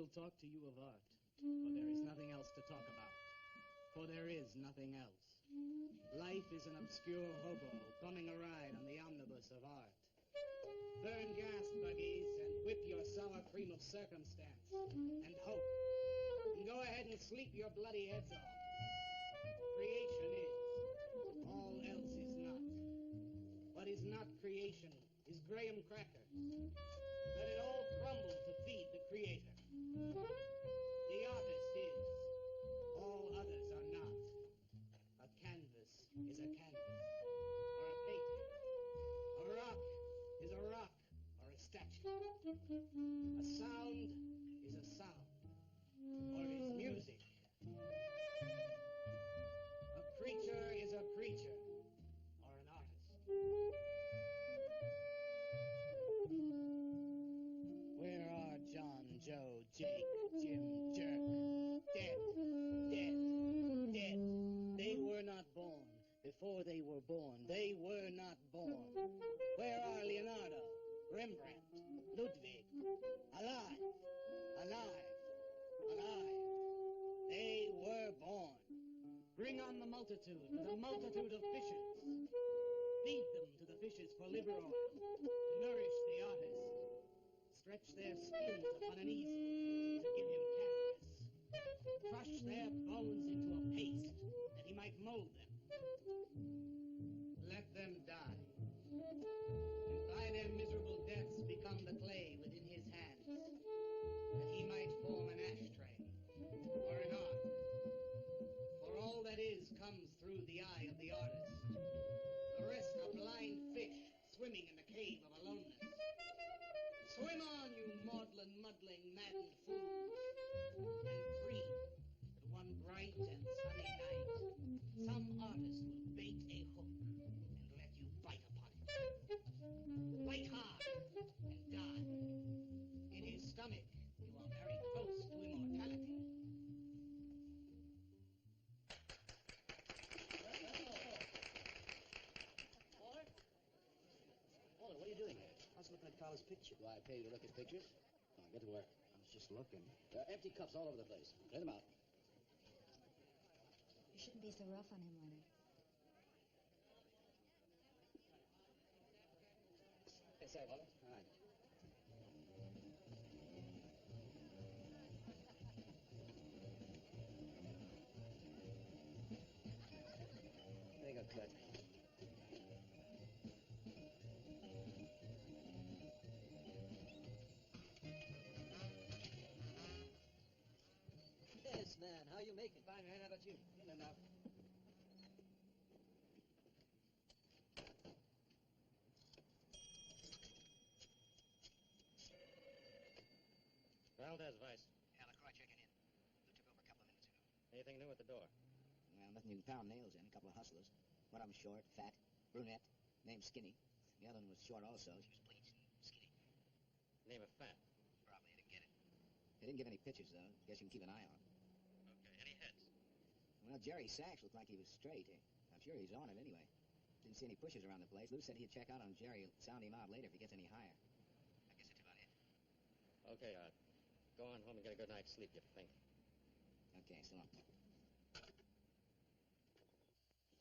will talk to you of art, for there is nothing else to talk about. For there is nothing else. Life is an obscure hobo bumming a ride on the omnibus of art. Burn gas buggies and whip your sour cream of circumstance and hope. And go ahead and sleep your bloody heads off. Creation is. All else is not. What is not creation is graham crackers. Let it all crumble to feed the creator. The artist is. All others are not. A canvas is a canvas, or a painting. A rock is a rock, or a statue. A sound is a sound, or is music. A creature is a creature, or an artist. Where are John, Joe, Jake, Jim, Jerk? Dead, dead, dead. They were not born. Before they were born, they were not born. Where are Leonardo, Rembrandt, Ludwig? Alive, alive, alive. They were born. Bring on the multitude of fishes. Feed them to the fishes for liver oil, to nourish the artist. Stretch their skins upon an easel to give him canvas. Crush their bones into a paste that he might mold them. Let them die. And by their miserable deaths become the clay within his hands, that he might form an ashtray or an ark. For all that is comes through the eye of the artist. The rest are blind fish swimming in the cave of aloneness. Swim on, you maudlin, muddling, maddened fools, and dream that one bright and sunny night some artist will bait a hook and let you bite upon it. Bite hard and die. In his stomach, you are very close to immortality. What are you doing here? I was looking at Carla's picture. Do I pay you to look at pictures? Come on, get to work. I was just looking. There are empty cups all over the place. Clear them out. You shouldn't be so rough on him, Leonard. Hey, say, Walter. All right. There you go, Kurt. Yes, man. How you making? Fine, man. How about you? In and out. Valdez, Vice. Yeah, LaCroix checking in. Who took over a couple of minutes ago? Anything new at the door? Well, nothing you can pound nails in. A couple of hustlers. One of them short, fat, brunette, named Skinny. The other one was short also. She was bleached and skinny. Name of Fat. Probably didn't get it. They didn't give any pictures, though. Guess you can keep an eye on. Okay. Any heads? Well, Jerry Sachs looked like he was straight. I'm sure he's on it anyway. Didn't see any pushers around the place. Lou said he'd check out on Jerry, sound him out later if he gets any higher. I guess that's about it. Okay, Art. Go on home and get a good night's sleep, you think. Okay, so long.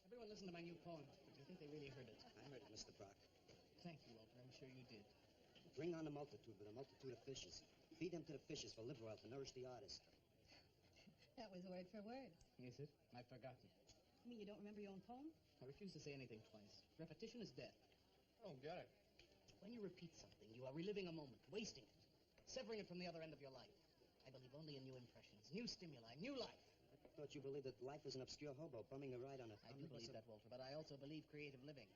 Everyone listen to my new poem. Do you think they really heard it? I heard it, Mr. Brock. Thank you, Walter. I'm sure you did. Bring on the multitude with a multitude of fishes. Feed them to the fishes for liver oil to nourish the artist. That was word for word. Is it? I've forgotten. You mean you don't remember your own poem? I refuse to say anything twice. Repetition is death. Oh, get it. When you repeat something, you are reliving a moment, wasting it, severing it from the other end of your life. I believe only in new impressions, new stimuli, new life. I thought you believed that life was an obscure hobo bumming a ride on a... I do believe that, Walter, but I also believe creative living.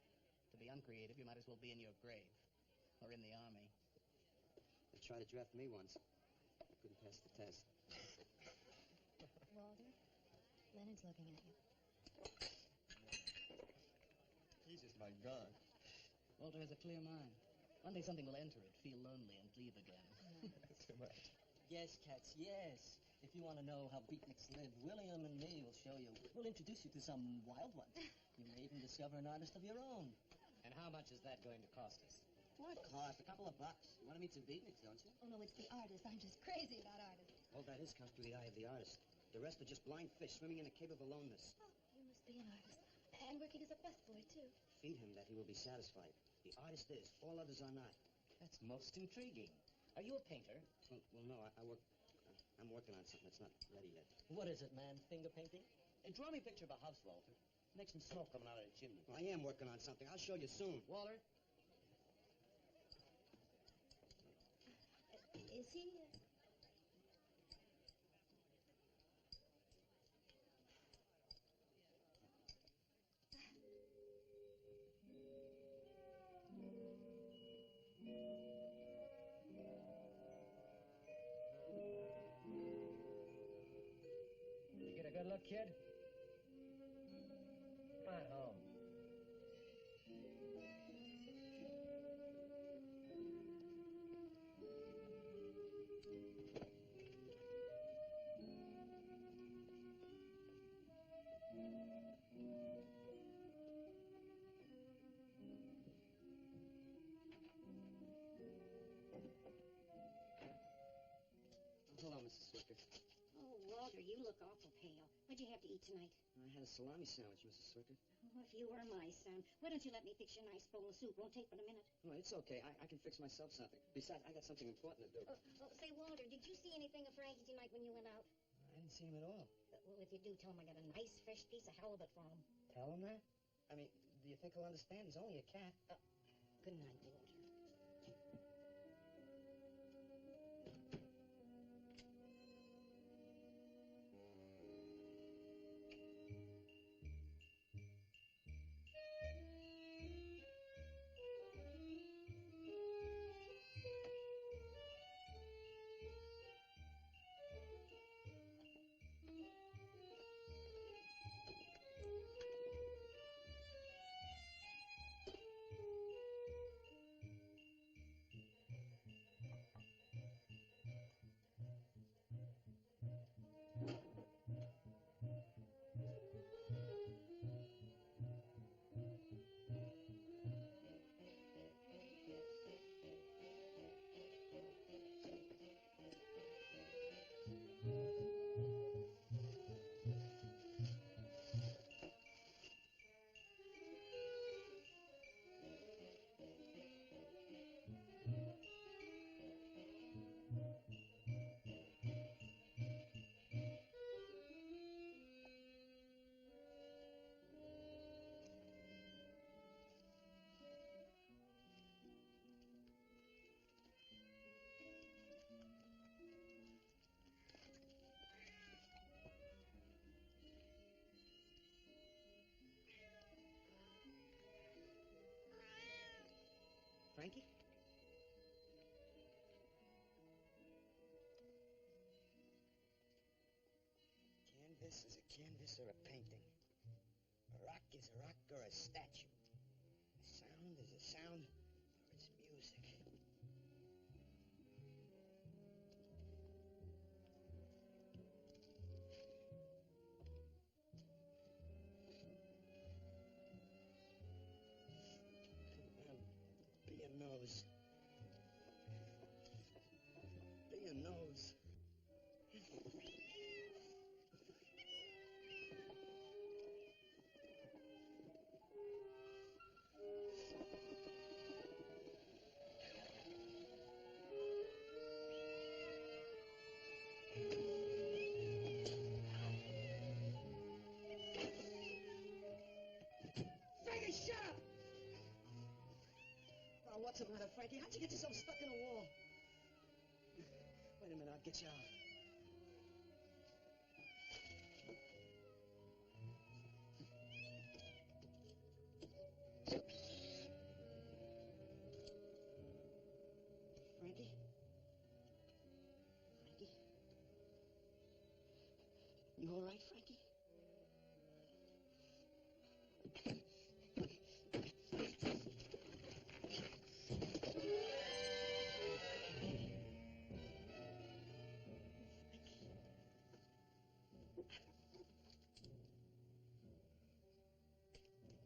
To be uncreative, you might as well be in your grave. Or in the army. They tried to draft me once. Couldn't pass the test. Walter, Leonard's looking at you. He's just my gun. Walter has a clear mind. One day something will enter it, feel lonely, and leave again. Too much. Yes, cats, yes. If you want to know how beatniks live, William and me will show you. We'll introduce you to some wild ones. You may even discover an artist of your own. And how much is that going to cost us? What cost? A couple of bucks. You want to meet some beatniks, don't you? Oh, no, it's the artist. I'm just crazy about artists. All that is comes through the eye of the artist. The rest are just blind fish swimming in a cave of aloneness. Oh, you must be an artist. And working as a busboy, too. Feed him that he will be satisfied. The artist is. All others are not. That's most intriguing. Are you a painter? Well, no, I work... I'm working on something that's not ready yet. What is it, man? Finger painting? Draw me a picture of a house, Walter. Make some smoke coming out of the chimney. Well, I am working on something. I'll show you soon. Walter? Is he? You get a good look, kid? Come on home. Hello, Mrs. Swicker. Oh, Walter, you look awful pale. What'd you have to eat tonight? I had a salami sandwich, Mrs. Swicker. Oh, if you were my son, why don't you let me fix you a nice bowl of soup? Won't take but a minute. Oh, it's okay. I can fix myself something. Besides, I got something important to do. Say, Walter, did you see anything of Frankie tonight when you went out? I didn't see him at all. Well, if you do, tell him I got a nice, fresh piece of halibut for him. Tell him that? I mean, do you think he'll understand? He's only a cat. Good night, Walter. Frankie? Canvas is a canvas or a painting. A rock is a rock or a statue. A sound is a sound or it's music. Be a nose. Be a nose. Frankie, shut up! Oh, what's the matter, Frankie? How'd you get yourself stuck in a wall? Wait a minute, I'll get you out. Frankie? Frankie? You all right, Frankie?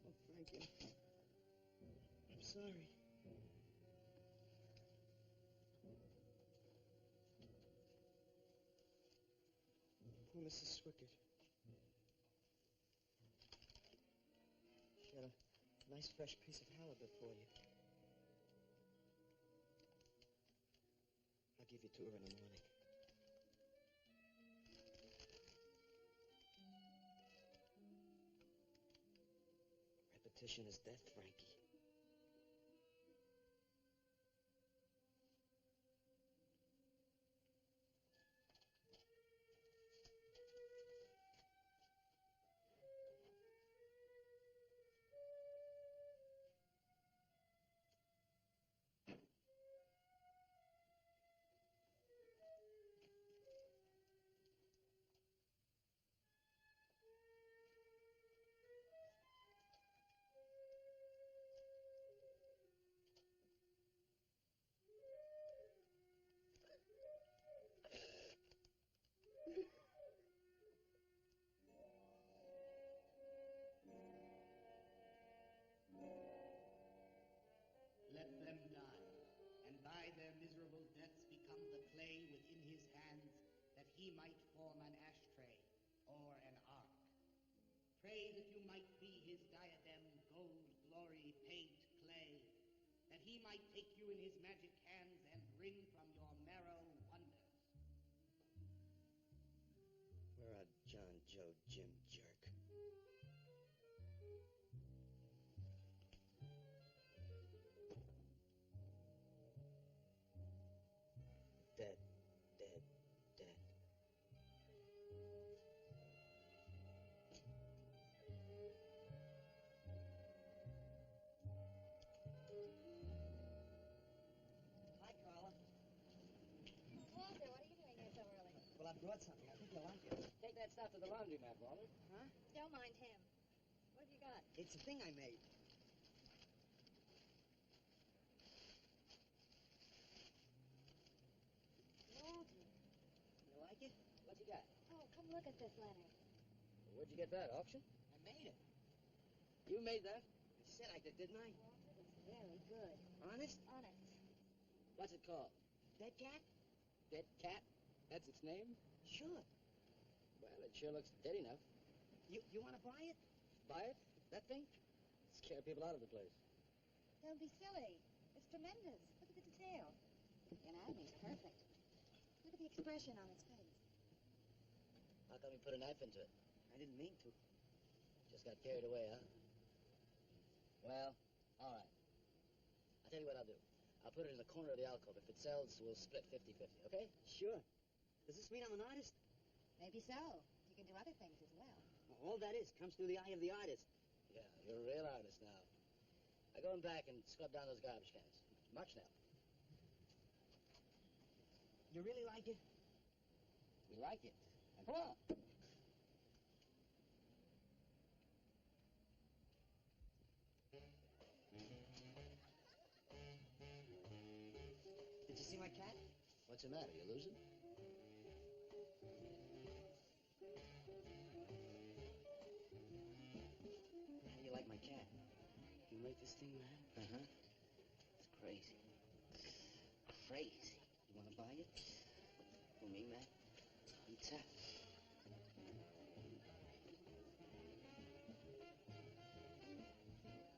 Oh, Frankie. I'm sorry. Mrs. Swickard. She had a nice fresh piece of halibut for you. I'll give you to her in the morning. Repetition is death, Frankie. Let them die, and by their miserable deaths become the clay within his hands, that he might form an ashtray or an ark. Pray that you might be his diadem, gold, glory, paint, clay, that he might take you in his magic hands and wring from your marrow wonders. We're a John, Joe, Jim jerk. Dead, dead, dead. Hi, Carla. Walter, what are you doing here so early? Well, I brought something. I think you'll like it. Take that stuff to the laundromat, Walter. Huh? Don't mind him. What have you got? It's a thing I made. Walter. You like it? What you got? Oh, come look at this, Leonard. Where'd you get that, auction? I made it. You made that? I said I did, didn't I? Walter, it's very good. Honest? Honest. What's it called? Dead cat? Dead Cat? That's its name? Sure. Well, it sure looks dead enough. You want to buy it? Buy it? That thing? Scare people out of the place. Don't be silly. It's tremendous. Look at the detail. The anatomy's perfect. Look at the expression on its face. How come you put a knife into it? I didn't mean to. Just got carried away, huh? Well, all right. I'll tell you what I'll do. I'll put it in the corner of the alcove. If it sells, we'll split 50-50, okay? Sure. Does this mean I'm an artist? Maybe so. You can do other things as well. All that is comes through the eye of the artist. Yeah, you're a real artist now. I go in back and scrub down those garbage cans. March now. You really like it? We like it. Now, come on. Did you see my cat? What's the matter? You losing? How do you like my cat? You make this thing, man? Uh-huh. It's crazy. Crazy. You want to buy it? For me, man? On tap.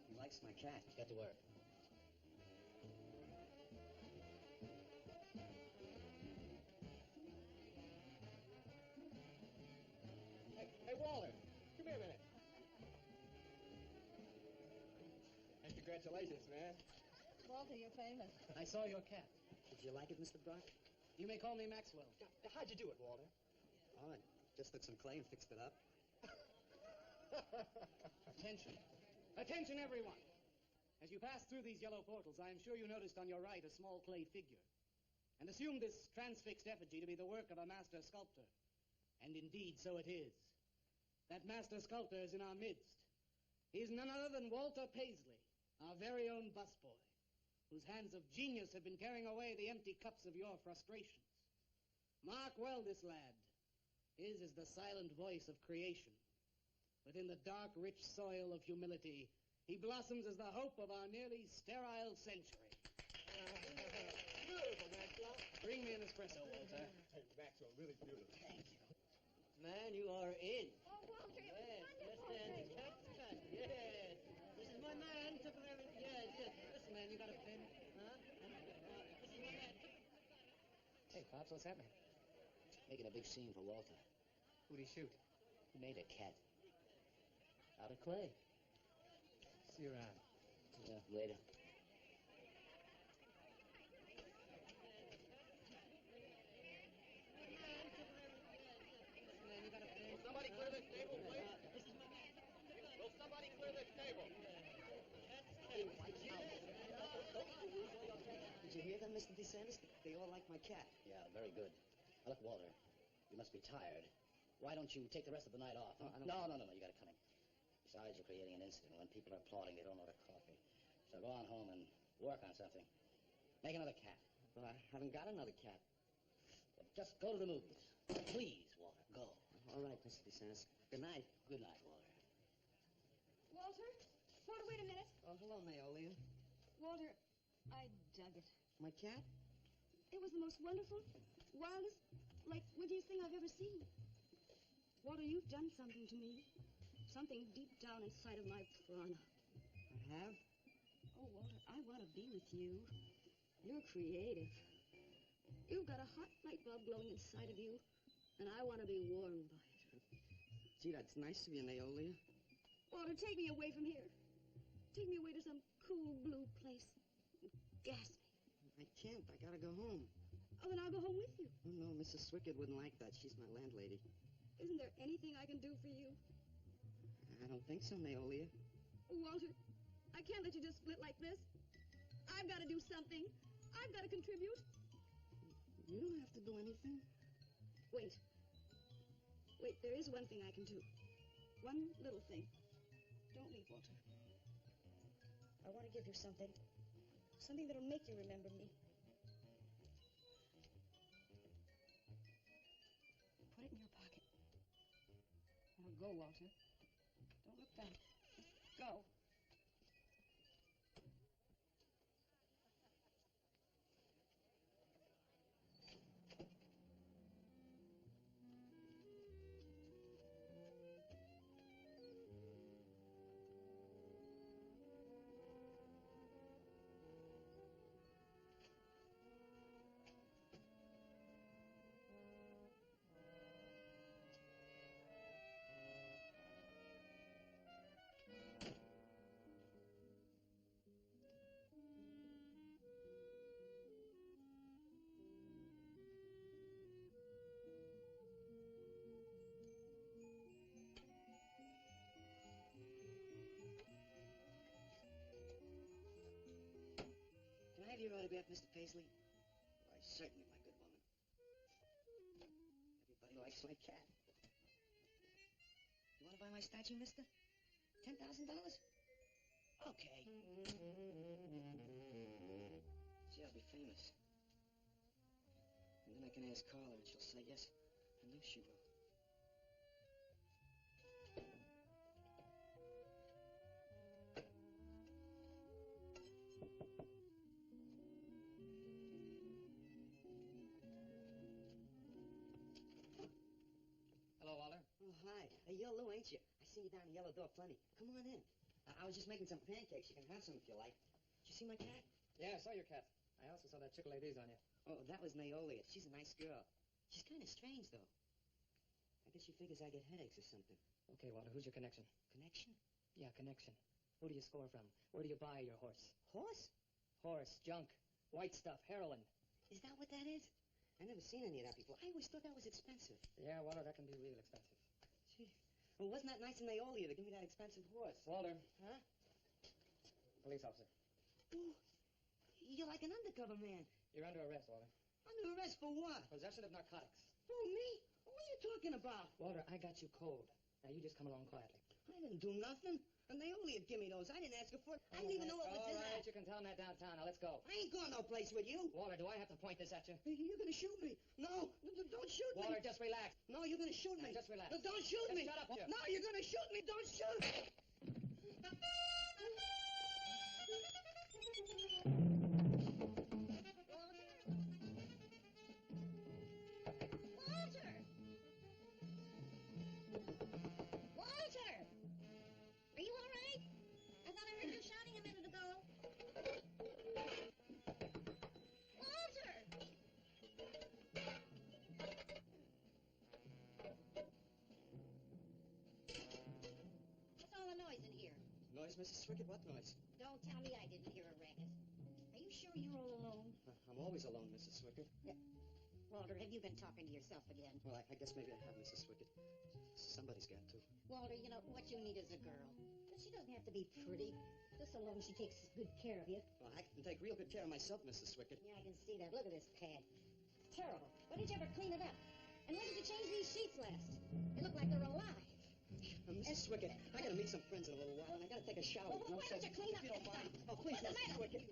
He likes my cat. Get to work. Hey, Walter, come here a minute. And congratulations, man. Walter, you're famous. I saw your cat. Did you like it, Mr. Brock? You may call me Maxwell. How'd you do it, Walter? Oh, I just took some clay and fixed it up. Attention. Attention, everyone. As you pass through these yellow portals, I am sure you noticed on your right a small clay figure, and assumed this transfixed effigy to be the work of a master sculptor. And indeed, so it is. That master sculptor is in our midst. He is none other than Walter Paisley, our very own busboy, whose hands of genius have been carrying away the empty cups of your frustrations. Mark well this lad. His is the silent voice of creation. Within the dark, rich soil of humility, he blossoms as the hope of our nearly sterile century. Beautiful, Maxwell. Bring me an espresso, Walter. Hey, Maxwell, really beautiful. Thank you. Man, you are in. Oh, Walter, it Yes, was yes, wonderful. then. Cat's cut. Yes. This is my man. Took everything. Yes, yes. Listen, man, you got a pen? Huh? This is my man. Hey, Pops, what's happening? Making a big scene for Walter. Who'd he shoot? He made a cat. Out of clay. See you around. Yeah, later. Will somebody clear this table, please? Will somebody clear this table? Did you hear them, Mr. DeSantis? They all like my cat. Yeah, very good. Now, look, Walter, you must be tired. Why don't you take the rest of the night off? Huh? No, you got it coming. Besides, you're creating an incident. When people are applauding, they don't order coffee. So go on home and work on something. Make another cat. Well, I haven't got another cat. Well, just go to the movies. Please, Walter, go. All right, Mr. DeSantis. Good night. Good night, Walter. Walter? Walter, wait a minute. Oh, hello, Naolia. Walter, I dug it. My cat? It was the most wonderful, wildest, like, wittiest thing I've ever seen. Walter, you've done something to me. Something deep down inside of my prana. I have? Oh, Walter, I want to be with you. You're creative. You've got a hot light bulb glowing inside of you, and I want to be warmed by it. Gee, that's nice of you, Naolia. Walter, take me away from here. Take me away to some cool blue place. Gas me. I can't. I gotta go home. Oh, then I'll go home with you. Oh, no, Mrs. Swickard wouldn't like that. She's my landlady. Isn't there anything I can do for you? I don't think so, Naolia. Oh, Walter, I can't let you just split like this. I've got to do something. I've got to contribute. You don't have to do anything. Wait. Wait, there is one thing I can do. One little thing. Don't leave, Walter. I want to give you something. Something that'll make you remember me. Put it in your pocket. Now go, Walter. Don't look back. Just go. Can I have your autograph, Mr. Paisley? Why, certainly, my good woman. Everybody likes my cat. You want to buy my statue, mister? $10,000? Okay. Gee, I'll be famous. And then I can ask Carla, and she'll say yes. I know she will. Hello, Walter. Oh, hi. Hey, you're Lou, ain't you? I seen you down the yellow door plenty. Come on in. I was just making some pancakes. You can have some if you like. Did you see my cat? Yeah, I saw your cat. I also saw that chick ladies on you. Oh, that was Naolia. She's a nice girl. She's kind of strange, though. I guess she figures I get headaches or something. Okay, Walter, who's your connection? Connection? Yeah, connection. Who do you score from? Where do you buy your horse? Horse? Horse, junk, white stuff, heroin. Is that what that is? I never seen any of that before. I always thought that was expensive. Yeah, Walter, that can be real expensive. Gee. Well, wasn't that nice of Naolia to give me that expensive horse? Walter. Huh? Police officer. Oh, you're like an undercover man. You're under arrest, Walter. Under arrest for what? Possession of narcotics. Who, me? What are you talking about? Walter, I got you cold. Now you just come along quietly. I didn't do nothing. And Naolia give me those. I didn't ask her for it. I didn't even know it was all in right, that. you can tell them that downtown. Now let's go. I ain't going no place with you. Walter, do I have to point this at you? You're gonna shoot me. No, don't shoot me. Walter, just relax. No, you're gonna shoot me. Now, just relax. No, don't shoot Just me. shut up, Walter. No, you're gonna shoot me. Don't shoot. Walter! noise, Mrs. Swickett? What noise? Don't tell me I didn't hear a racket. Are you sure you're all alone? I'm always alone, Mrs. Swickett. Walter, have you been talking to yourself again? Well, I guess maybe I have, Mrs. Swickett. Somebody's got to. Walter, you know, what you need is a girl. But she doesn't have to be pretty, just so long as she takes good care of you. Well, I can take real good care of myself, Mrs. Swickett. Yeah, I can see that. Look at this pad. Terrible. When did you ever clean it up? And when did you change these sheets last? They look like they're alive. Mrs. Swickett, I gotta meet some friends in a little while, and I gotta take a shower. Well, why don't you clean up? If you don't mind. Oh, please, What's the Mrs. matter? Swickett.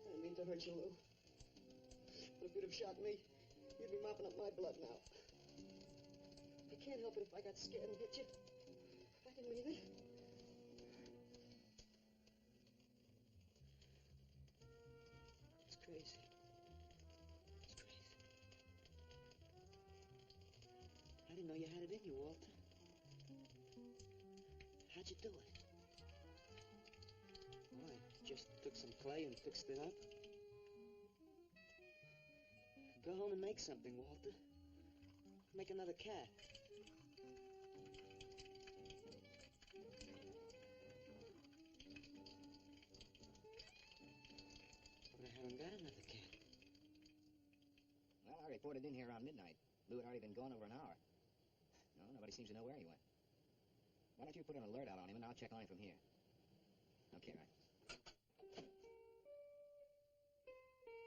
I didn't mean to hurt you, Lou. But if you'd have shot me, you'd be mopping up my blood now. I can't help it if I got scared and hit you. I didn't mean it. It's crazy. It's crazy. I didn't know you had it in you, Walter. How'd you do it? Well, I just took some clay and fixed it up. Go home and make something, Walter. Make another cat. But I haven't got another cat. Well, I reported in here around midnight. Lou had already been gone over an hour. No, nobody seems to know where he went. Why don't you put an alert out on him, and I'll check on him from here. Okay, right. Little fraud.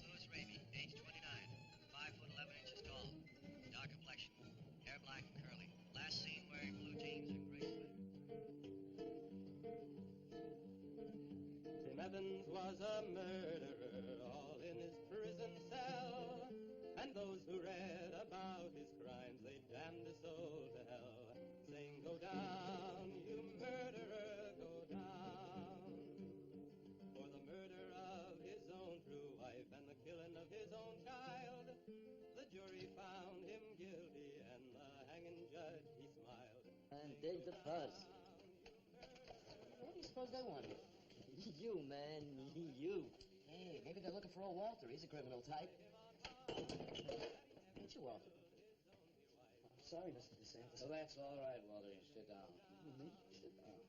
Louis Raby, age 29, 5 foot 11 inches tall, dark complexion, hair black and curly. Last seen wearing blue jeans and gray sweater. Tim Evans was a murderer, all in his prison cell. And those who read about his crimes, they damned his soul to hell, saying, "Go down, you murderer, go down." For the murder of his own true wife and the killing of his own child, the jury found him guilty, and the hanging judge, he smiled. And dig the fuzz. What do you suppose they want here? You, man, you. Hey, maybe they're looking for old Walter. He's a criminal type. Ain't you, Walter? I'm sorry, Mr. DeSantis. Well, that's all right, Walter. You sit down. Me? Sit down.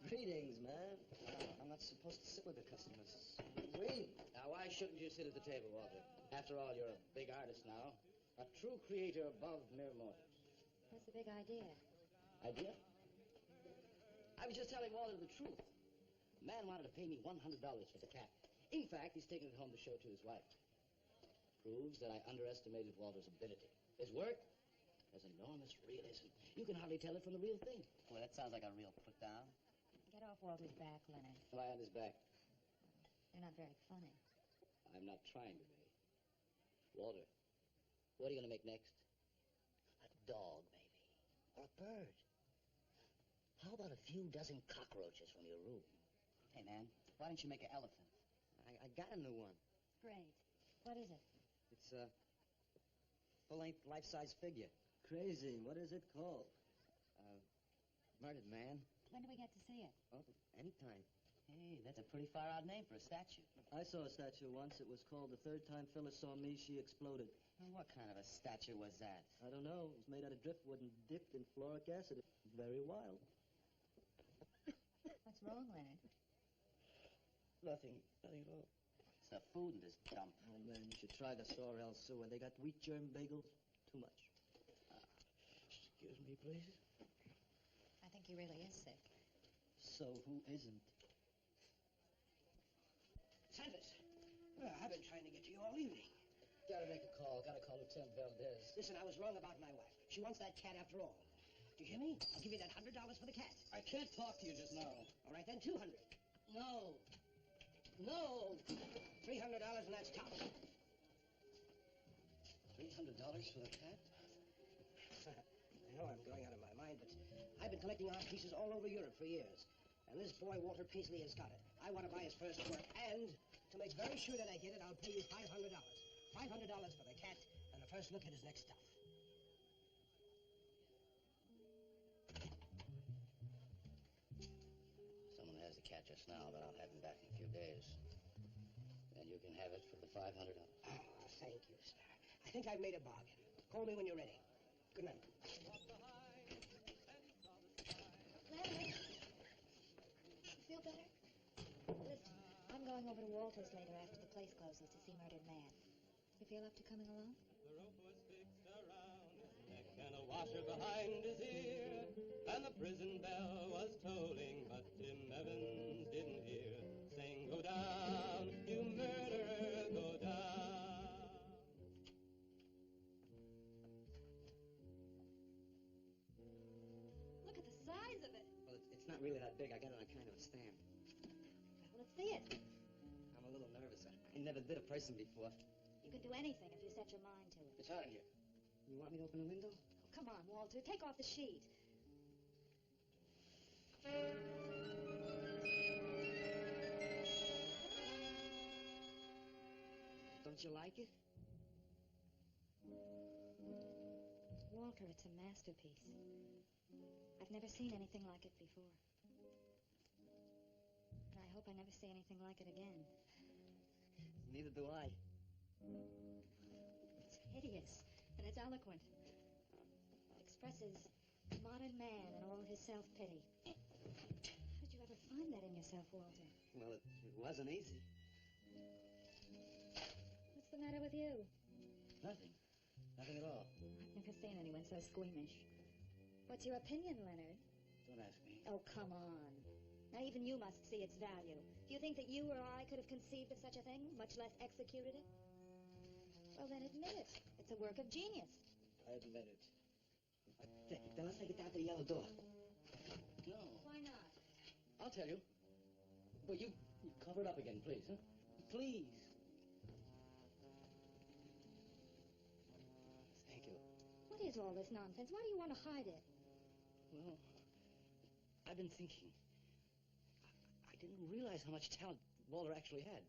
Greetings, man. I'm not supposed to sit with the customers. Wait. Now, why shouldn't you sit at the table, Walter? After all, you're a big artist now. A true creator above mere mortals. What's the big idea? Idea? I was just telling Walter the truth. The man wanted to pay me $100 for the cat. In fact, he's taking it home to show to his wife. Proves that I underestimated Walter's ability. His work has enormous realism. You can hardly tell it from the real thing. Boy, that sounds like a real put-down. Get off Walter's back, Leonard. Lie on his back. You're not very funny. I'm not trying to be. Walter, what are you going to make next? A dog, maybe. Or a bird. How about a few dozen cockroaches from your room? Hey, man, why don't you make an elephant? I got a new one. Great. What is it? It's a full-length, life-size figure. Crazy. What is it called? Murdered man. When do we get to see it? Oh, anytime. Hey, that's a pretty far-out name for a statue. I saw a statue once. It was called The Third Time Phyllis Saw Me, She Exploded. Well, what kind of a statue was that? I don't know. It was made out of driftwood and dipped in fluoric acid. Very wild. What's wrong, Leonard? Nothing at all. It's the food in this dump. Oh, man, you should try the Sorrel sewer. They got wheat germ bagels. Too much. Excuse me, please. I think he really is sick. So who isn't? Sanders, I've been trying to get to you all evening. Gotta make a call. Gotta call Lieutenant Valdez. Listen, I was wrong about my wife. She wants that cat after all. Do you hear me? I'll give you that $100 for the cat. I can't talk to you just now. All right, then, 200. No. No. $300 and that's tops. $300 for the cat? I know I'm going out of my mind, but I've been collecting art pieces all over Europe for years. And this boy, Walter Paisley, has got it. I want to buy his first work, and to make very sure that I get it, I'll pay you $500. $500 for the cat and a first look at his next stuff. Someone has the cat just now, but I'll have him back in a few days. Then you can have it for the $500. Oh, thank you, sir. I think I've made a bargain. Call me when you're ready. Good night. Larry, you feel better? Listen, I'm going over to Walter's later after the place closes to see Murdered Man. You feel up to coming along? The rope was fixed around his neck and a washer behind his ear, and the prison bell was tolling, but Tim Evans didn't hear, saying, "Go down, you murderer, go down." Look at the size of it. Well, it's not really that big. I got it on kind of a stand. Well, let's see it. I'm a little nervous. I never bit a person before. You can do anything if you set your mind to it. It's hot in here. You want me to open the window? Oh, come on, Walter. Take off the sheet. Don't you like it? Walter, it's a masterpiece. I've never seen anything like it before. And I hope I never see anything like it again. Neither do I. It's hideous, and it's eloquent. It expresses modern man and all his self-pity. How did you ever find that in yourself, Walter? Well, it wasn't easy. What's the matter with you? Nothing. Nothing at all. I've never seen anyone so squeamish. What's your opinion, Leonard? Don't ask me. Oh, come on. Now, even you must see its value. Do you think that you or I could have conceived of such a thing, much less executed it? Well, then admit it. It's a work of genius. I admit it. Then let's take it down to the yellow door. No. Why not? I'll tell you. Well, you cover it up again, please, huh? Please. Thank you. What is all this nonsense? Why do you want to hide it? Well, I've been thinking. I didn't realize how much talent Walter actually had.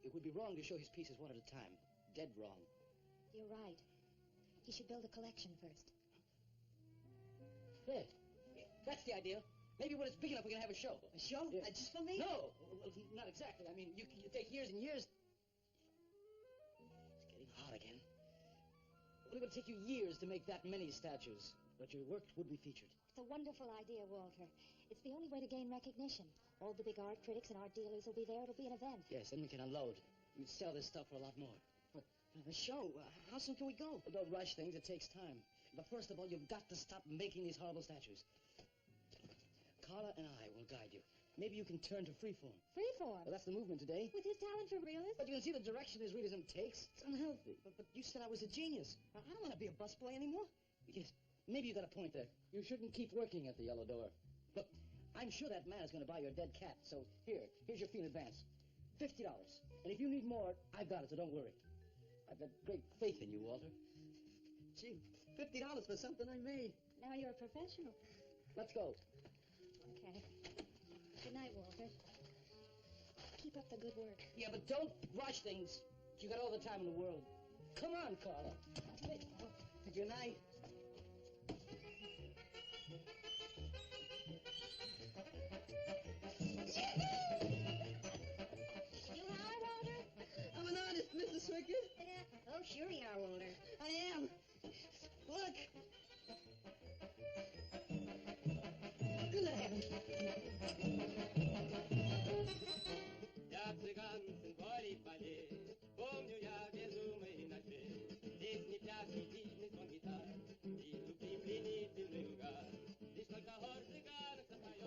It would be wrong to show his pieces one at a time. Dead wrong. You're right. He should build a collection first. There. That's the idea. Maybe when it's big enough, we can have a show. A show? Yeah. Just for me? No. Well, not exactly. I mean, you take years and years. It's getting hot again. Well, it would take you years to make that many statues, but your work would be featured. It's a wonderful idea, Walter. It's the only way to gain recognition. All the big art critics and art dealers will be there. It'll be an event. Yes, then we can unload. We'd sell this stuff for a lot more. But a show? How soon can we go? Well, don't rush things. It takes time. But first of all, you've got to stop making these horrible statues. Carla and I will guide you. Maybe you can turn to freeform. Freeform? Well, that's the movement today. With his talent for realism? But you can see the direction his realism takes. It's unhealthy. But you said I was a genius. I don't want to be a busboy anymore. Yes, maybe you got a point there. You shouldn't keep working at the yellow door. Look, I'm sure that man is going to buy your dead cat. So here's your fee in advance. $50. And if you need more, I've got it, so don't worry. I've got great faith in you, Walter. Gee, $50 for something I made. Now you're a professional. Let's go. Okay. Good night, Walter. Keep up the good work. Yeah, but don't rush things. You got all the time in the world. Come on, Carla. Good night. You high, Walter? I'm an artist, Mrs. Swickard. Yeah. Oh, sure you are, Walter. I am. Look. Good night.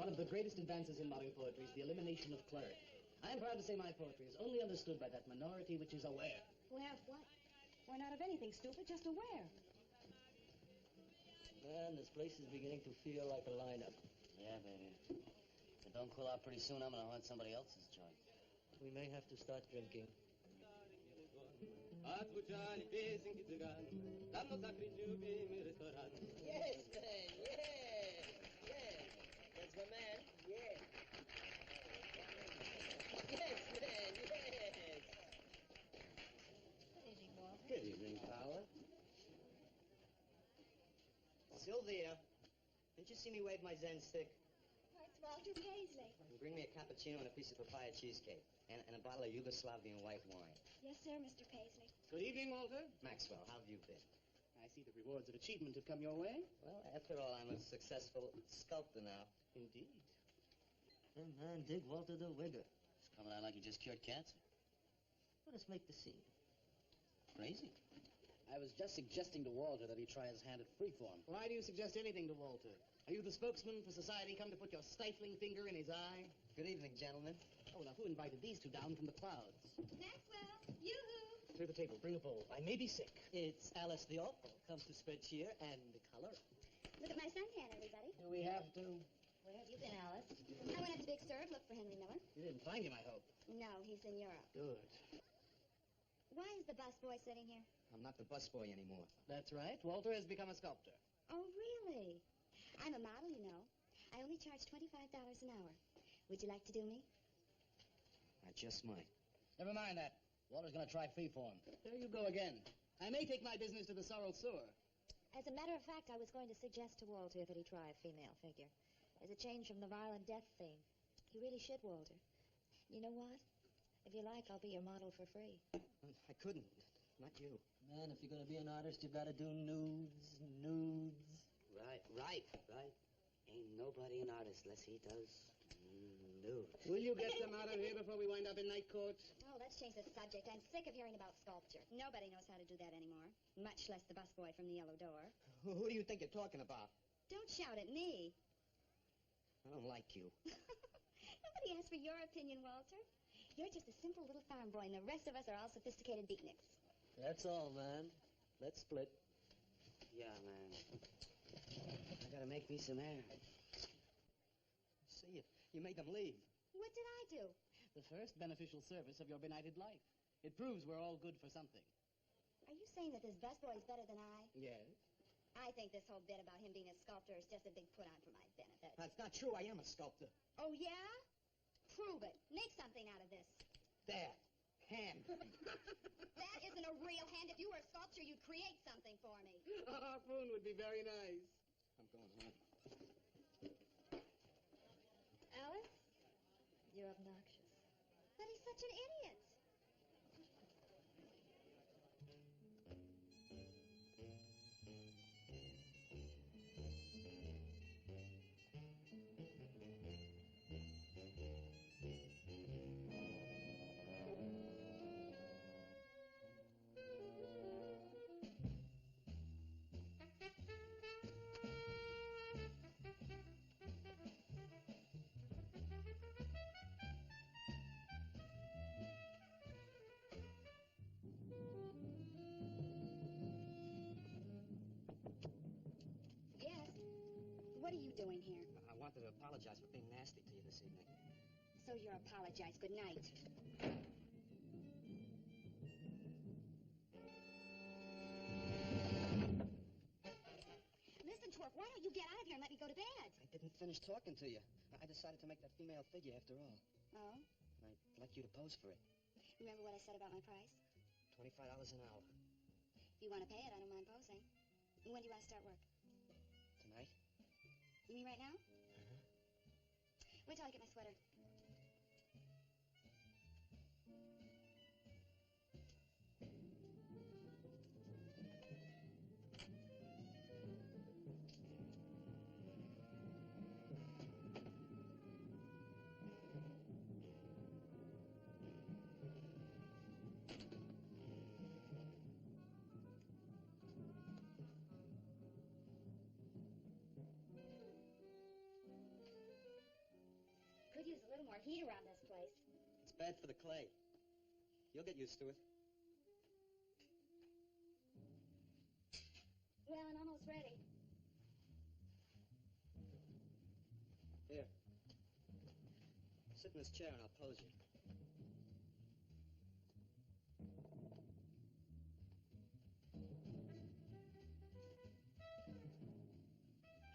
One of the greatest advances in modern poetry is the elimination of clerk. I am proud to say my poetry is only understood by that minority which is aware. Aware of what? We're not of anything, stupid, just aware. Man, this place is beginning to feel like a lineup. Yeah, baby. If it don't cool out pretty soon, I'm going to haunt somebody else's joint. We may have to start drinking. Отзвучали песенки цыган, давно закрыть любимый ресторан. Yes, man, yes, yes. That's my man, yes. Yes, man, yes. Good evening, Walter. Good evening, Paula. Sylvia, didn't you see me wave my Zen stick? Oh, it's Walter Paisley. And bring me a cappuccino and a piece of papaya cheesecake. And a bottle of Yugoslavian white wine. Yes, sir, Mr. Paisley. Good evening, Walter. Maxwell, how have you been? I see the rewards of achievement have come your way. Well, after all, I'm a successful sculptor now. Indeed. Hey, man, dig Walter the Wigger. It's coming out like you just cured cancer. Let us make the scene. Crazy. I was just suggesting to Walter that he try his hand at freeform. Why do you suggest anything to Walter? Are you the spokesman for society come to put your stifling finger in his eye? Good evening, gentlemen. Oh, now who invited these two down from the clouds? Maxwell, yoo-hoo. Clear the table. Bring a bowl. I may be sick. It's Alice the Opal. Comes to spread cheer and color. Look at my suntan, everybody. Do we have to? Where have you been, Alice? I went up to Big Sur to look for Henry Miller. You didn't find him, I hope. No, he's in Europe. Good. Why is the busboy sitting here? I'm not the busboy anymore. That's right. Walter has become a sculptor. Oh, really? I'm a model, you know. I only charge $25 an hour. Would you like to do me? I just might. Never mind that. Walter's going to try freeform. There you go again. I may take my business to the Sorrel Sewer. As a matter of fact, I was going to suggest to Walter that he try a female figure. As a change from the violent death theme. He really should, Walter. You know what? If you like, I'll be your model for free. I couldn't. Not you. Man, if you're going to be an artist, you've got to do nudes, nudes. Right. Ain't nobody an artist unless he does nude. Will you get them out of here before we wind up in night court? Oh, let's change the subject. I'm sick of hearing about sculpture. Nobody knows how to do that anymore, much less the busboy from the Yellow Door. Who do you think you're talking about? Don't shout at me. I don't like you. Nobody asked for your opinion, Walter. You're just a simple little farm boy, and the rest of us are all sophisticated beatniks. That's all, man. Let's split. Yeah, man. I got to make me some air. See, you made them leave. What did I do? The first beneficial service of your benighted life. It proves we're all good for something. Are you saying that this busboy is better than I? Yes. I think this whole bit about him being a sculptor is just a big put-on for my benefit. That's not true. I am a sculptor. Oh, yeah? Prove it. Make something out of this. There. Hand. That isn't a real hand. If you were a sculptor, you'd create something for me. A harpoon would be very nice. I'm going home. Alice? You're obnoxious. But he's such an idiot. Yes? What are you doing here? I wanted to apologize for being nasty to you this evening. So you're apologize. Good night. Listen, Twerp, why don't you get out of here and let me go to bed? I didn't finish talking to you. I decided to make that female figure after all. Oh? I'd like you to pose for it. Remember what I said about my price? $25 an hour. If you want to pay it, I don't mind posing. When do you want to start work? Tonight? You mean right now? Uh-huh. Wait till I get my sweater. heat around this place. It's bad for the clay. You'll get used to it. Well, I'm almost ready. Here. Sit in this chair and I'll pose you.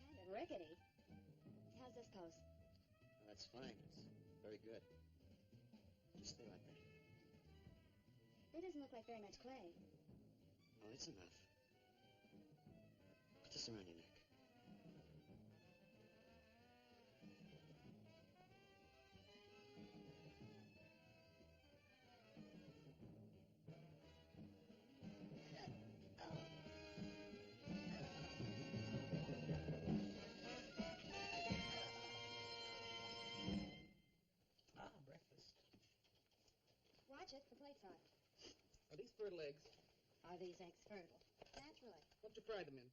Kind of rickety. How's this pose? Oh, that's fine. It's very good. Just stay like that. It doesn't look like very much clay. Oh, it's enough. Put this around your neck. Ah, breakfast. Watch it. The plate's hot. Are these fertile eggs? Are these eggs fertile? Naturally. What'd you fry them in?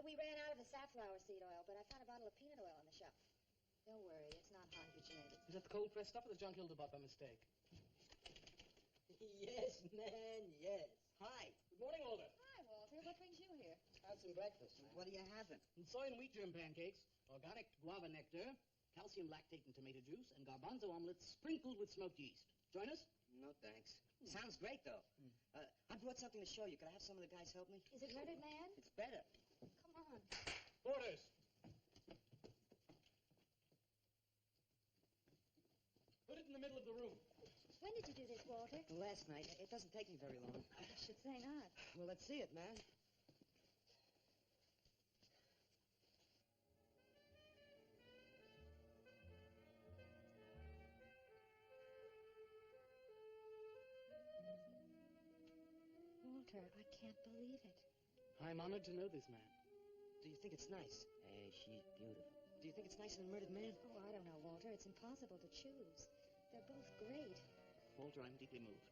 We ran out of the safflower seed oil, but I found a bottle of peanut oil on the shelf. Don't worry, it's not hydrogenated. Is that the cold pressed stuff or the junk Hilda bought by mistake? Yes, man, yes. Hi. Good morning, Walter. Hi, Walter. What brings you here? Have some breakfast. What are you having? And soy and wheat germ pancakes, organic guava nectar, calcium lactate and tomato juice, and garbanzo omelets sprinkled with smoked yeast. Join us? No, thanks. Sounds great, though. I brought something to show you. Could I have some of the guys help me? Is it Murdered Man? It's better. Come on. Orders. Put it in the middle of the room. When did you do this, Walter? Last night. It doesn't take me very long. I should say not. Well, let's see it, man. Walter, I can't believe it. I'm honored to know this man. Do you think it's nice? Hey, she's beautiful. Do you think it's nice in a murdered man? Oh, I don't know, Walter. It's impossible to choose. They're both great. Walter, I'm deeply moved.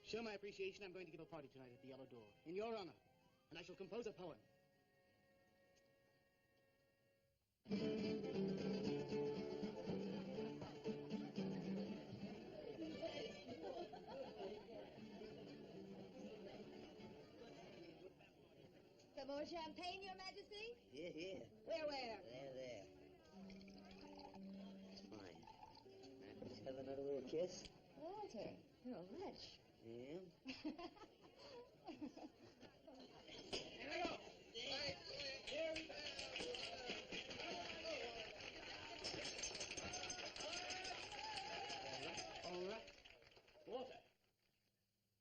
Show my appreciation, I'm going to give a party tonight at the Yellow Door, in your honor. And I shall compose a poem. Some more champagne, Your Majesty? Here, here. Where? There. It's fine. Let's have another little kiss. Walter, you're a wretch. Yeah? Here we go. Right, here we go. All right. Walter.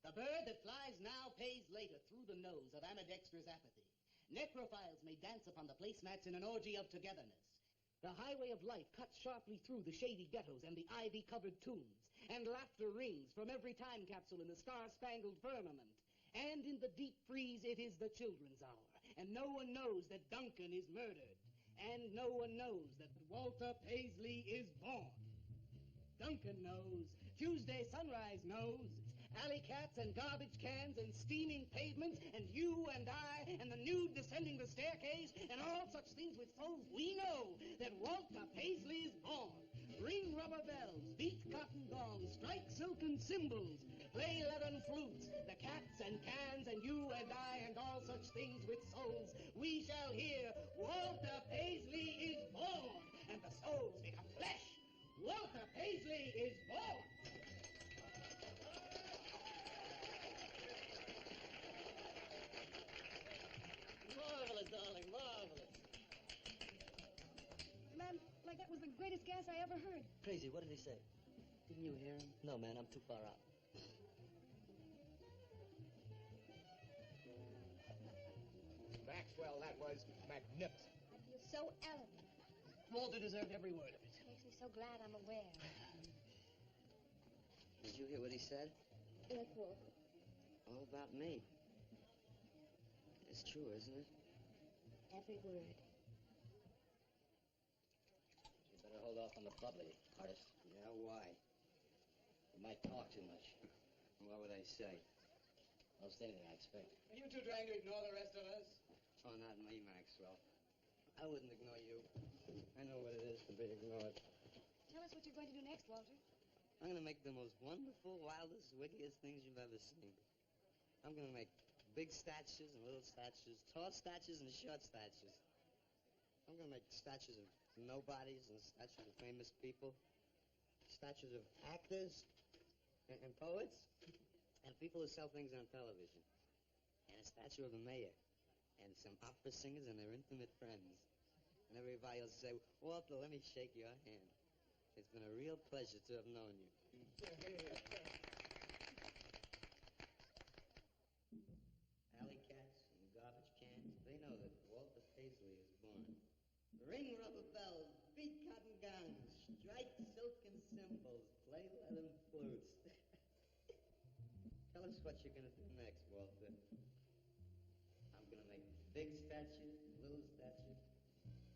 The bird that flies now pays later through the nose of ambidextrous apathy. Necrophiles may dance upon the placemats in an orgy of togetherness. The highway of life cuts sharply through the shady ghettos and the ivy-covered tombs, and laughter rings from every time capsule in the star-spangled firmament. And in the deep freeze, it is the children's hour, and no one knows that Duncan is murdered, and no one knows that Walter Paisley is born. Duncan knows. Tuesday Sunrise knows. Alley cats and garbage cans and steaming pavements and you and I and the nude descending the staircase and all such things with souls. We know that Walter Paisley is born. Ring rubber bells, beat cotton gongs, strike silken cymbals, play leathern flutes, the cats and cans and you and I and all such things with souls. We shall hear Walter Paisley is born, and the souls become flesh. Walter Paisley is born. Marvelous, darling, marvelous. Man, like that was the greatest gas I ever heard. Crazy, what did he say? Didn't you hear him? No, man, I'm too far out. Maxwell, that was magnificent. I feel so elegant. Walter deserved every word of it. It makes me so glad I'm aware. Did you hear what he said? Yes, Walter. All about me. It's true, isn't it? Every word. You better hold off on the bubbly, artist. Yeah, why? You might talk too much. What would I say? Most anything, I expect. Are you two trying to ignore the rest of us? Oh, not me, Maxwell. I wouldn't ignore you. I know what it is to be ignored. Tell us what you're going to do next, Walter. I'm going to make the most wonderful, wildest, wickedest things you've ever seen. I'm going to make big statues and little statues, tall statues and short statues. I'm going to make statues of nobodies and statues of famous people, statues of actors and poets and people who sell things on television, and a statue of the mayor and some opera singers and their intimate friends. And everybody will say, Walter, let me shake your hand. It's been a real pleasure to have known you. Alley cats and garbage cans, they know that Walter Paisley is born. Ring rubber bells, beat cotton gongs, strike silken cymbals, play leathern flutes. Tell us what you're going to do next, Walter. I'm going to make big statues, little statues,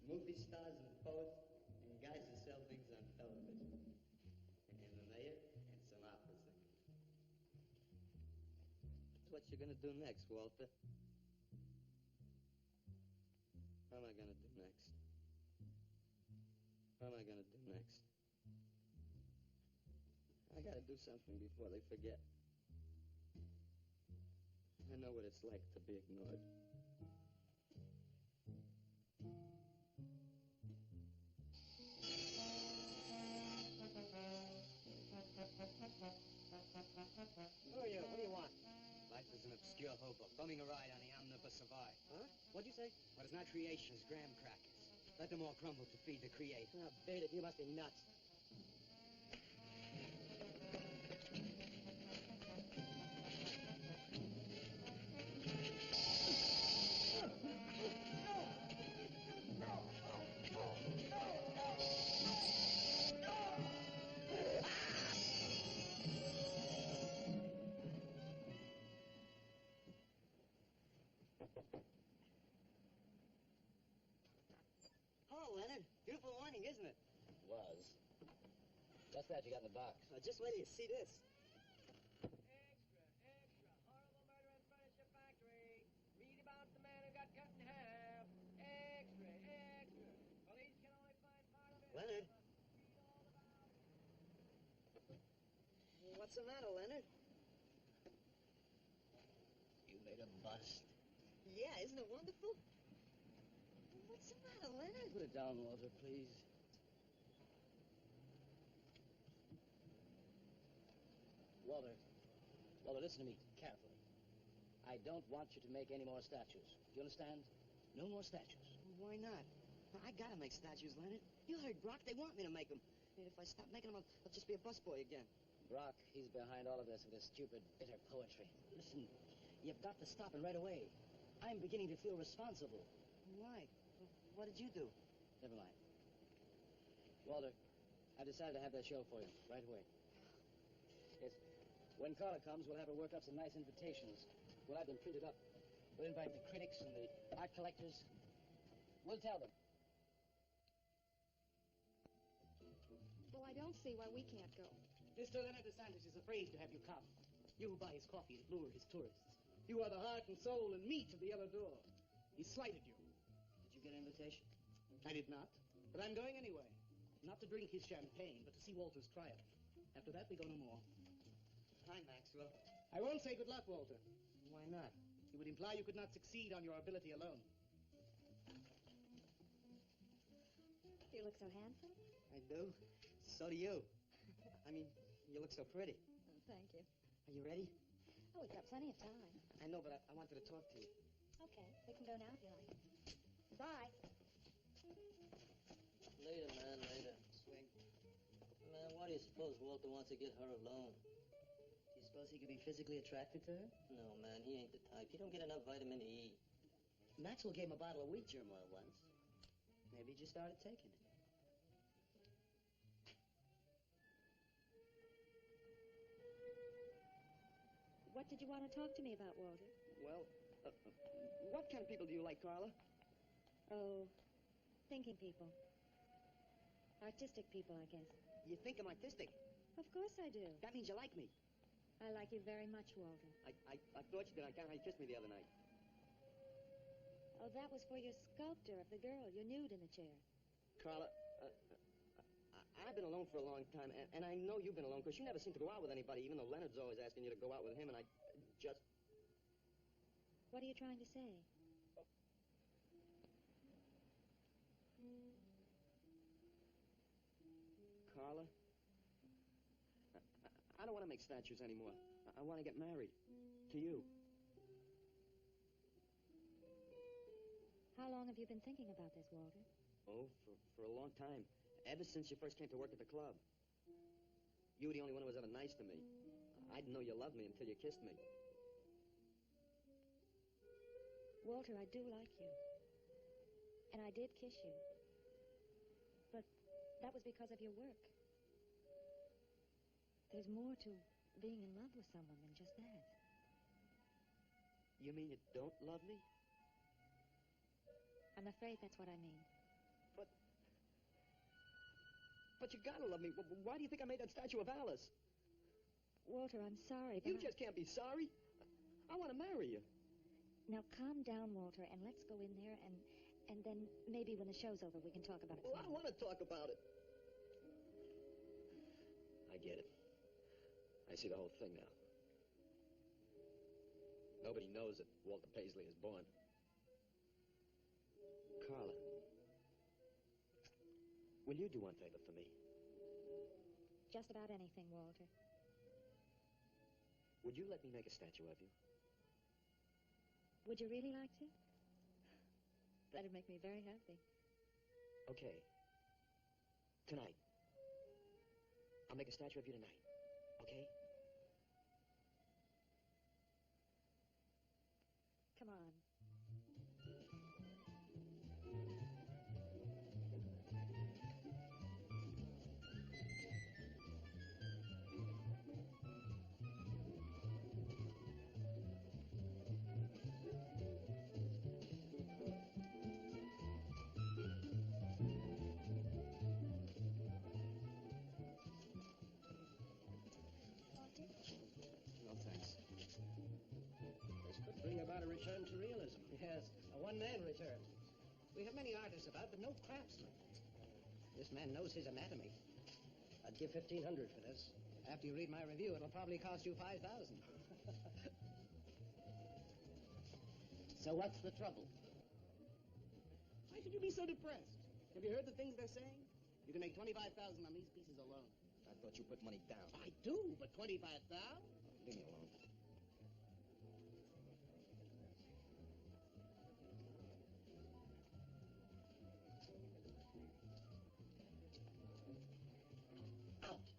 movie stars and poets, and guys who sell things on television. And the mayor and some opera singers. That's what you're going to do next, Walter. What am I going to do next? What am I going to do next? I got to do something before they forget. I know what it's like to be ignored. Who are you? What do you want? Life is an obscure hobo, bumming a ride on the omnibus of art. Huh? What'd you say? What is not creation is graham crackers. Let them all crumble to feed the creator. Oh, beat it. You must be nuts. Oh, Leonard. Beautiful morning, isn't it? Was. What's that you got in the box? Just wait till you see this. Extra, extra. Horrible murder in furniture factory. Read about the man who got cut in half. Extra, extra. Police can only find part of it. Leonard. Read all about it. What's the matter, Leonard? You made a bust. Yeah, isn't it wonderful? What's the matter, Leonard? Put it down, Walter, please. Walter, listen to me carefully. I don't want you to make any more statues. Do you understand? No more statues. Why not? I gotta make statues, Leonard. You heard Brock. They want me to make them. And if I stop making them, I'll just be a busboy again. Brock, he's behind all of this with his stupid, bitter poetry. Listen, you've got to stop it right away. I'm beginning to feel responsible. Why? What did you do? Never mind. Walter, I decided to have that show for you right away. Yes. When Carla comes, we'll have her work up some nice invitations. We'll have them printed up. We'll invite the critics and the art collectors. We'll tell them. Well, I don't see why we can't go. Mr. Leonard DeSantis is afraid to have you come. You who buy his coffee and lure his tourists. You are the heart and soul and meat of the other door. He slighted you. Did you get an invitation? I did not, but I'm going anyway. Not to drink his champagne, but to see Walter's triumph. After that, we go no more. Hi, Maxwell. I won't say good luck, Walter. Why not? It would imply you could not succeed on your ability alone. You look so handsome. I do. So do you. I mean, you look so pretty. Oh, thank you. Are you ready? Oh, we've got plenty of time. I know, but I wanted to talk to you. Okay, we can go now if you like. Bye. Later, man, later. Swing. Man, why do you suppose Walter wants to get her alone? Do you suppose he could be physically attracted to her? No, man, he ain't the type. He don't get enough vitamin E. Maxwell gave him a bottle of wheat germ oil once. Maybe he just started taking it. What did you want to talk to me about, Walter? Well, what kind of people do you like, Carla? Oh, thinking people. Artistic people, I guess. You think I'm artistic? Of course I do. That means you like me. I like you very much, Walter. I thought you did. I can't how you kissed me the other night. Oh, that was for your sculptor of the girl, your nude in the chair. Carla, I've been alone for a long time, and I know you've been alone, because you never seem to go out with anybody, even though Leonard's always asking you to go out with him, and I just... What are you trying to say? Carla, I don't want to make statues anymore. I want to get married. To you. How long have you been thinking about this, Walter? Oh, for a long time. Ever since you first came to work at the club. You were the only one who was ever nice to me. I didn't know you loved me until you kissed me. Walter, I do like you. And I did kiss you. But that was because of your work. There's more to being in love with someone than just that. You mean you don't love me? I'm afraid that's what I mean. But you gotta love me. Why do you think I made that statue of Alice? Walter, I'm sorry, but You just can't be sorry. I want to marry you. Now, calm down, Walter, and let's go in there, and then maybe when the show's over, we can talk about it. Well, I don't want to talk about it. I get it. I see the whole thing now. Nobody knows that Walter Paisley is born. Carla, will you do one favor for me? Just about anything, Walter. Would you let me make a statue of you? Would you really like to? That'd make me very happy. Okay. Tonight. I'll make a statue of you tonight. Okay? Come on. No, thanks. This could bring about a return to realism. Yes, a one-man return. We have many artists about, but no craftsmen. This man knows his anatomy. I'd give $1,500 for this. After you read my review, it'll probably cost you $5,000. So what's the trouble? Why should you be so depressed? Have you heard the things they're saying? You can make $25,000 on these pieces alone. I thought you put money down. I do, but $25,000? Leave me alone.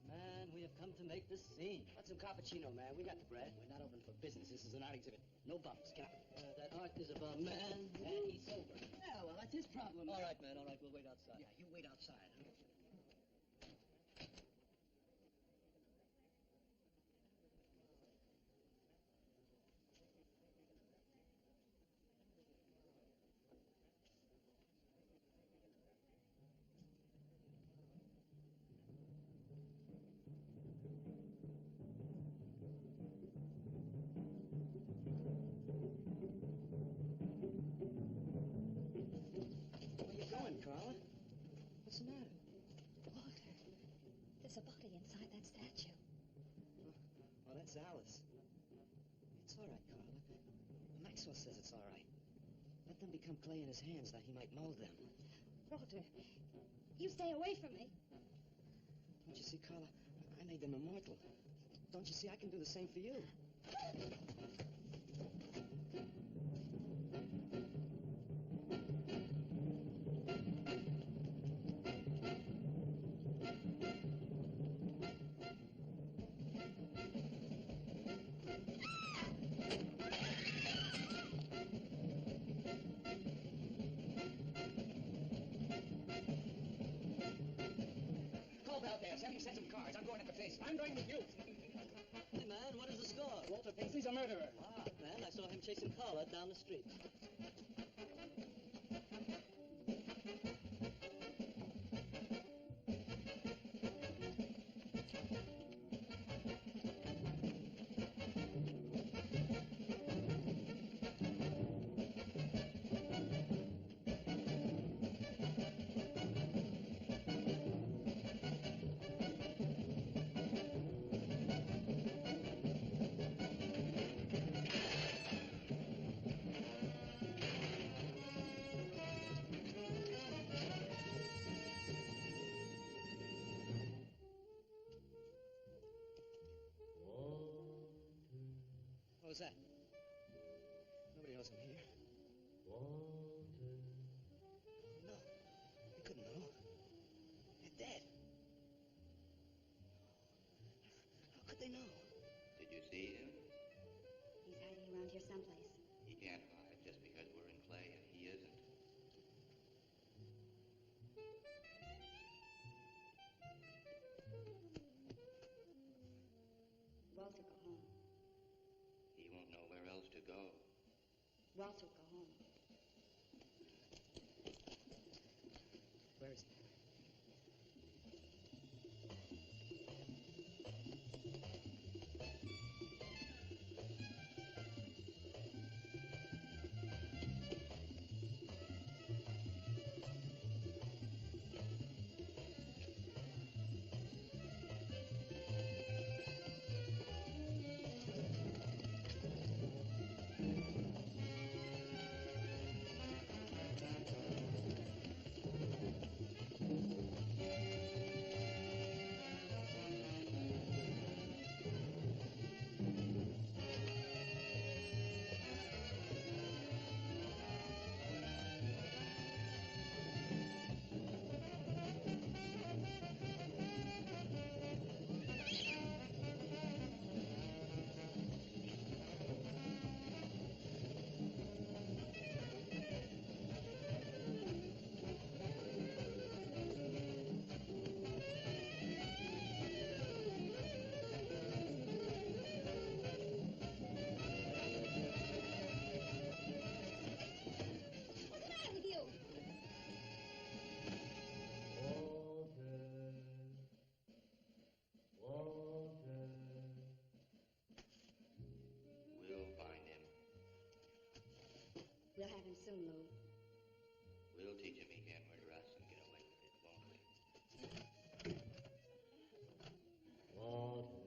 Man, we have come to make this scene. Want some cappuccino, man? We got the bread. We're not open for business. This is an art exhibit. No bumps. Get out. That art is about man. And he's sober. Yeah, well, that's his problem. All right, man, all right. We'll wait outside. Yeah, you wait outside. Huh? Where you going, Carla? What's the matter? Walter, there's a body inside that statue. Oh, that's Alice. It's all right, Carla. Maxwell says it's all right. Let them become clay in his hands that he might mold them. Walter, you stay away from me. Don't you see, Carla? I made them immortal. Don't you see? I can do the same for you. Send some cars. I'm going up the face. I'm going with you. Hey, man, what is the score? Walter Paisley's a murderer. Ah, man, I saw him chasing Carla down the street. was that? Nobody knows I'm here. Walter. No, they couldn't know. They're dead. How could they know? Did you see him? He's hiding around here someplace. He can't hide just because we're in clay and he isn't. Walter, go home. He won't know where else to go. Walter, go home. Where is he? We'll have him soon, Lou. We'll teach him he can't murder us and get away with it, won't we? Walter.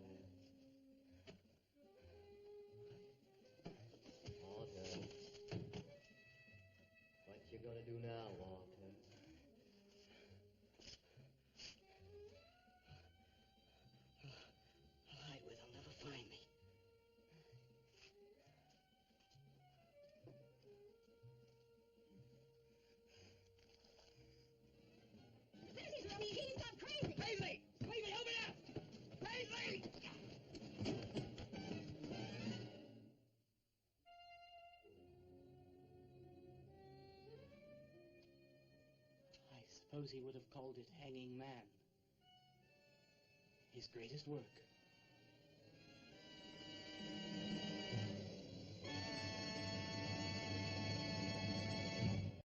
Walter. What you gonna do now, Walter? I'll hide where they'll never find me. Paisley's really, he's gone crazy! Paisley! Paisley, help me out! Paisley! I suppose he would have called it Hanging Man. His greatest work.